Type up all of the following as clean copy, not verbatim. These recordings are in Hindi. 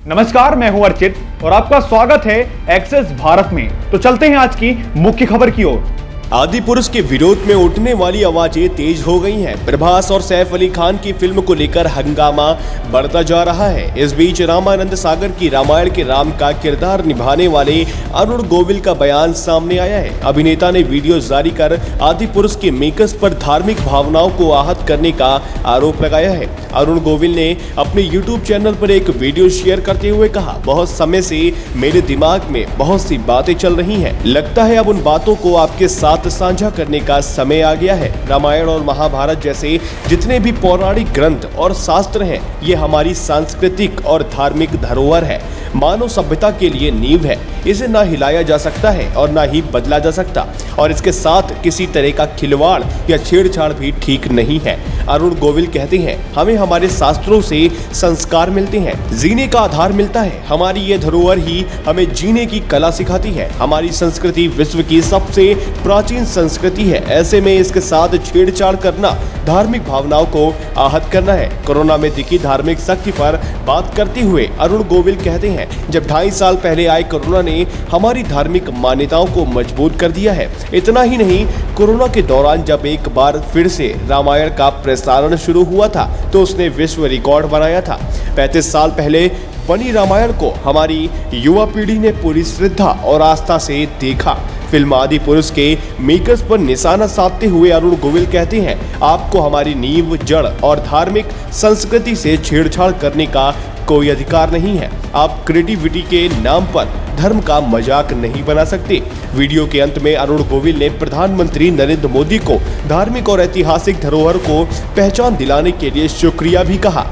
नमस्कार, मैं हूं अर्चित और आपका स्वागत है एक्सेस भारत में। तो चलते हैं आज की मुख्य खबर की ओर। आदिपुरुष के विरोध में उठने वाली आवाजें तेज हो गई हैं। प्रभास और सैफ अली खान की फिल्म को लेकर हंगामा बढ़ता जा रहा है। इस बीच रामानंद सागर की रामायण के राम का किरदार निभाने वाले अरुण गोविल का बयान सामने आया है। अभिनेता ने वीडियो जारी कर आदिपुरुष के मेकर्स पर धार्मिक भावनाओं को आहत करने का आरोप लगाया है। अरुण गोविल ने अपने YouTube चैनल पर एक वीडियो शेयर करते हुए कहा, बहुत समय से मेरे दिमाग में बहुत सी बातें चल रही हैं। लगता है अब उन बातों को आपके साथ साझा करने का समय आ गया है। रामायण और महाभारत जैसे जितने भी पौराणिक ग्रंथ और शास्त्र हैं, ये हमारी सांस्कृतिक और धार्मिक धरोहर है, मानव सभ्यता के लिए नींव है। इसे ना हिलाया जा सकता है और ना ही बदला जा सकता, और इसके साथ किसी तरह का खिलवाड़ या छेड़छाड़ भी ठीक नहीं है। अरुण गोविल कहते हैं, हमें हमारे शास्त्रों से संस्कार मिलते हैं, जीने का आधार मिलता है। हमारी ये धरोहर ही हमें जीने की कला सिखाती है। हमारी संस्कृति विश्व की सबसे प्राचीन संस्कृति है। ऐसे में इसके साथ छेड़छाड़ करना धार्मिक भावनाओं को आहत करना है। कोरोना में दिखी धार्मिक शक्ति पर बात करते हुए अरुण गोविल कहते हैं, जब 2.5 साल पहले आए कोरोना ने हमारी धार्मिक मान्यताओं को मजबूत कर दिया है। इतना ही नहीं, कोरोना के दौरान जब एक बार फिर से रामायण का प्रसारण शुरू हुआ था तो उसने विश्व रिकॉर्ड बनाया था। 35 साल पहले बनी रामायण को हमारी युवा पीढ़ी ने पूरी श्रद्धा और आस्था से देखा। फिल्म आदिपुरुष के मेकर्स पर निशाना साधते हुए अरुण गोविल कहते हैं, आपको हमारी नींव, जड़ और धार्मिक संस्कृति से छेड़छाड़ करने का कोई अधिकार नहीं है। आप क्रिएटिविटी के नाम पर धर्म का मजाक नहीं बना सकते। वीडियो के अंत में अरुण गोविल ने प्रधानमंत्री नरेंद्र मोदी को धार्मिक और ऐतिहासिक धरोहर को पहचान दिलाने के लिए शुक्रिया भी कहा।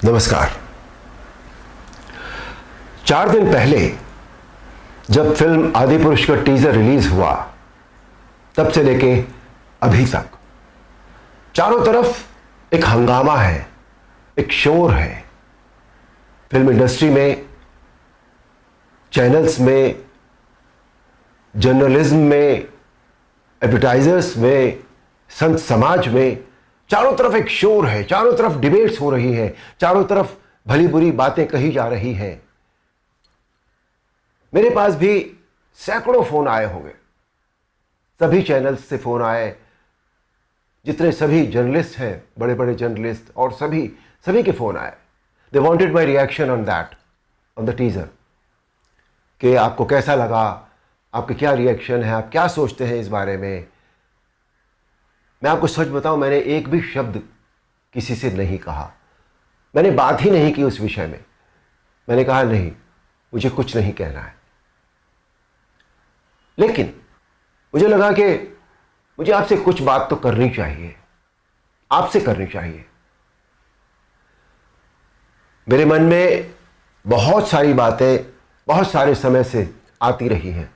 नमस्कार। 4 दिन पहले जब फिल्म आदिपुरुष का टीजर रिलीज हुआ, तब से लेके अभी तक चारों तरफ एक हंगामा है, एक शोर है। फिल्म इंडस्ट्री में, चैनल्स में, जर्नलिज्म में, एडवर्टाइजर्स में, संत समाज में, चारों तरफ एक शोर है। चारों तरफ डिबेट्स हो रही हैं, चारों तरफ भली बुरी बातें कही जा रही हैं। मेरे पास भी सैकड़ों फोन आए होंगे, सभी चैनल्स से फोन आए, जितने सभी जर्नलिस्ट हैं, बड़े बड़े जर्नलिस्ट, और सभी के फोन आए। They wanted my reaction on that, on the teaser, कि आपको कैसा लगा, आपके क्या रिएक्शन है, आप क्या सोचते हैं इस बारे में। मैं आपको सच बताऊं, मैंने एक भी शब्द किसी से नहीं कहा, मैंने बात ही नहीं की उस विषय में। मैंने कहा नहीं, मुझे कुछ नहीं कहना है। लेकिन मुझे लगा कि मुझे आपसे कुछ बात तो करनी चाहिए, आपसे करनी चाहिए। मेरे मन में बहुत सारी बातें बहुत सारे समय से आती रही हैं,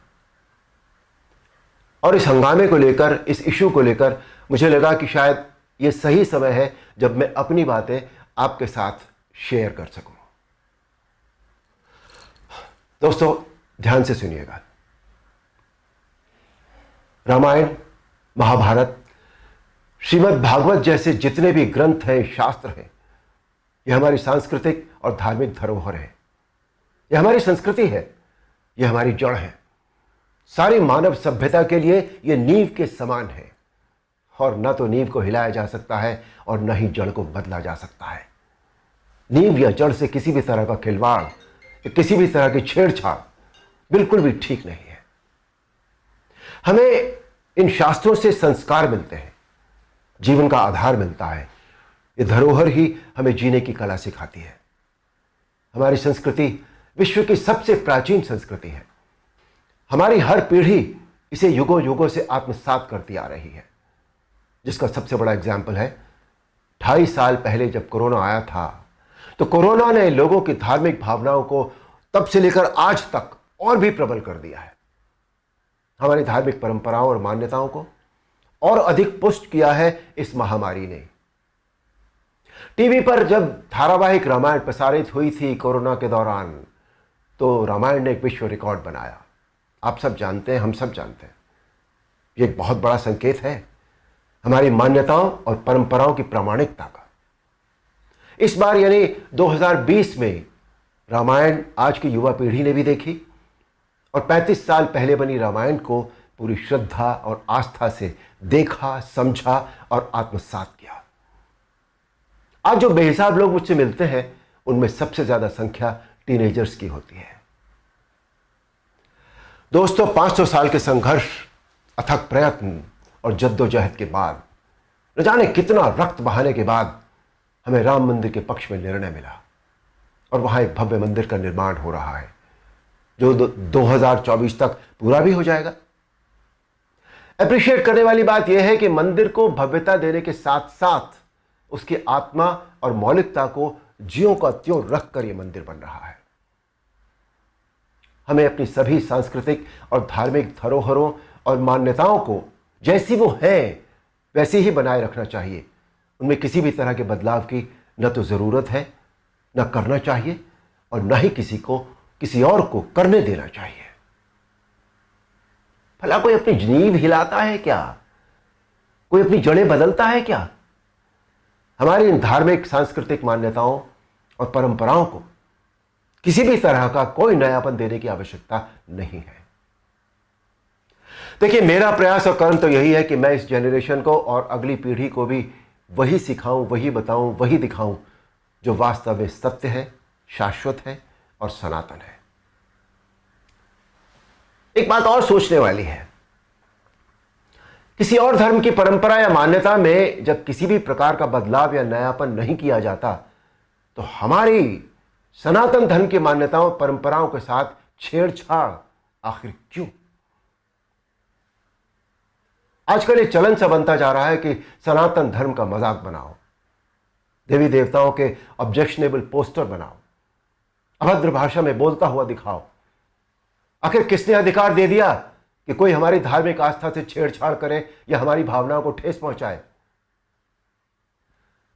और इस हंगामे को लेकर, इस इशू को लेकर मुझे लगा कि शायद ये सही समय है जब मैं अपनी बातें आपके साथ शेयर कर सकूं। दोस्तों, ध्यान से सुनिएगा। रामायण, महाभारत, श्रीमद् भागवत जैसे जितने भी ग्रंथ हैं, शास्त्र हैं, यह हमारी सांस्कृतिक और धार्मिक धरोहर है। यह हमारी संस्कृति है, यह हमारी जड़ है। सारी मानव सभ्यता के लिए यह नींव के समान है, और न तो नींव को हिलाया जा सकता है और न ही जड़ को बदला जा सकता है। नींव या जड़ से किसी भी तरह का खिलवाड़, किसी भी तरह की छेड़छाड़ बिल्कुल भी ठीक नहीं है। हमें इन शास्त्रों से संस्कार मिलते हैं, जीवन का आधार मिलता है। ये धरोहर ही हमें जीने की कला सिखाती है। हमारी संस्कृति विश्व की सबसे प्राचीन संस्कृति है। हमारी हर पीढ़ी इसे युगों युगों से आत्मसात करती आ रही है, जिसका सबसे बड़ा एग्जाम्पल है 2.5 साल पहले जब कोरोना आया था, तो कोरोना ने लोगों की धार्मिक भावनाओं को तब से लेकर आज तक और भी प्रबल कर दिया है। हमारी धार्मिक परंपराओं और मान्यताओं को और अधिक पुष्ट किया है इस महामारी ने। टीवी पर जब धारावाहिक रामायण प्रसारित हुई थी कोरोना के दौरान, तो रामायण ने एक विश्व रिकॉर्ड बनाया। आप सब जानते हैं, हम सब जानते हैं, ये एक बहुत बड़ा संकेत है हमारी मान्यताओं और परंपराओं की प्रामाणिकता का। इस बार यानी 2020 में रामायण आज की युवा पीढ़ी ने भी देखी और 35 साल पहले बनी रामायण को पूरी श्रद्धा और आस्था से देखा, समझा और आत्मसात किया। आज जो बेहिसाब लोग मुझसे मिलते हैं उनमें सबसे ज्यादा संख्या टीनेजर्स की होती है। दोस्तों, 500 साल के संघर्ष, अथक प्रयत्न और जद्दोजहद के बाद, न जाने कितना रक्त बहाने के बाद हमें राम मंदिर के पक्ष में निर्णय मिला और वहां एक भव्य मंदिर का निर्माण हो रहा है जो 2024 तक पूरा भी हो जाएगा। अप्रिशिएट करने वाली बात यह है कि मंदिर को भव्यता देने के साथ साथ उसकी आत्मा और मौलिकता को ज्यों का त्यों रखकर यह मंदिर बन रहा है। हमें अपनी सभी सांस्कृतिक और धार्मिक धरोहरों और मान्यताओं को जैसी वो हैं वैसी ही बनाए रखना चाहिए। उनमें किसी भी तरह के बदलाव की न तो जरूरत है, न करना चाहिए और न ही किसी और को करने देना चाहिए। भला कोई अपनी नींव हिलाता है क्या? कोई अपनी जड़ें बदलता है क्या? हमारी इन धार्मिक सांस्कृतिक मान्यताओं और परंपराओं को किसी भी तरह का कोई नयापन देने की आवश्यकता नहीं है। देखिए, मेरा प्रयास और कर्म तो यही है कि मैं इस जनरेशन को और अगली पीढ़ी को भी वही सिखाऊं, वही बताऊं, वही दिखाऊं जो वास्तव में सत्य है, शाश्वत है और सनातन है। एक बात और सोचने वाली है, किसी और धर्म की परंपरा या मान्यता में जब किसी भी प्रकार का बदलाव या नयापन नहीं किया जाता तो हमारी सनातन धर्म की मान्यताओं परंपराओं के साथ छेड़छाड़ आखिर क्यों? आजकल ये चलन सा बनता जा रहा है कि सनातन धर्म का मजाक बनाओ, देवी देवताओं के ऑब्जेक्शनेबल पोस्टर बनाओ, अभद्र भाषा में बोलता हुआ दिखाओ। आखिर किसने अधिकार दे दिया कि कोई हमारी धार्मिक आस्था से छेड़छाड़ करे या हमारी भावनाओं को ठेस पहुंचाए?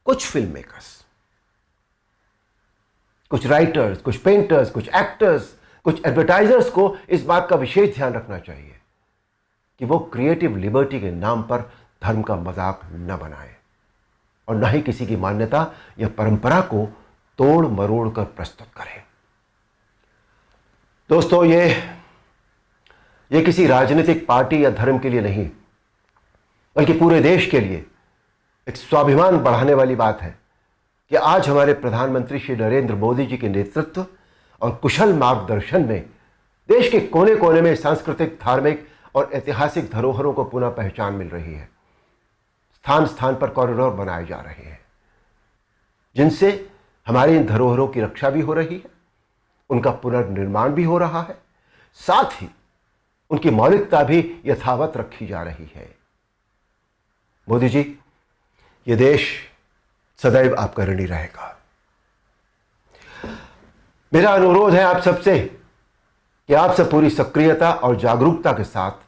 कुछ फिल्म मेकर्स, कुछ राइटर्स, कुछ पेंटर्स, कुछ एक्टर्स, कुछ एडवर्टाइजर्स को इस बात का विशेष ध्यान रखना चाहिए कि वो क्रिएटिव लिबर्टी के नाम पर धर्म का मजाक न बनाए और न ही किसी की मान्यता या परंपरा को तोड़ मरोड़ कर प्रस्तुत करें। दोस्तों, ये किसी राजनीतिक पार्टी या धर्म के लिए नहीं बल्कि पूरे देश के लिए एक स्वाभिमान बढ़ाने वाली बात है कि आज हमारे प्रधानमंत्री श्री नरेंद्र मोदी जी के नेतृत्व और कुशल मार्गदर्शन में देश के कोने कोने में सांस्कृतिक, धार्मिक और ऐतिहासिक धरोहरों को पुनः पहचान मिल रही है। स्थान स्थान पर कॉरिडोर बनाए जा रहे हैं जिनसे हमारी इन धरोहरों की रक्षा भी हो रही है, उनका पुनर्निर्माण भी हो रहा है, साथ ही उनकी मौलिकता भी यथावत रखी जा रही है। मोदी जी, ये देश सदैव आपका ऋणी रहेगा। मेरा अनुरोध है आप सबसे कि आप सब पूरी सक्रियता और जागरूकता के साथ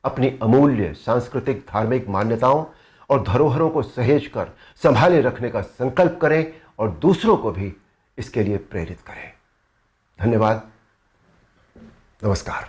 अपनी अमूल्य सांस्कृतिक, धार्मिक मान्यताओं और धरोहरों को सहेज कर संभाले रखने का संकल्प करें और दूसरों को भी इसके लिए प्रेरित करें। धन्यवाद। नमस्कार।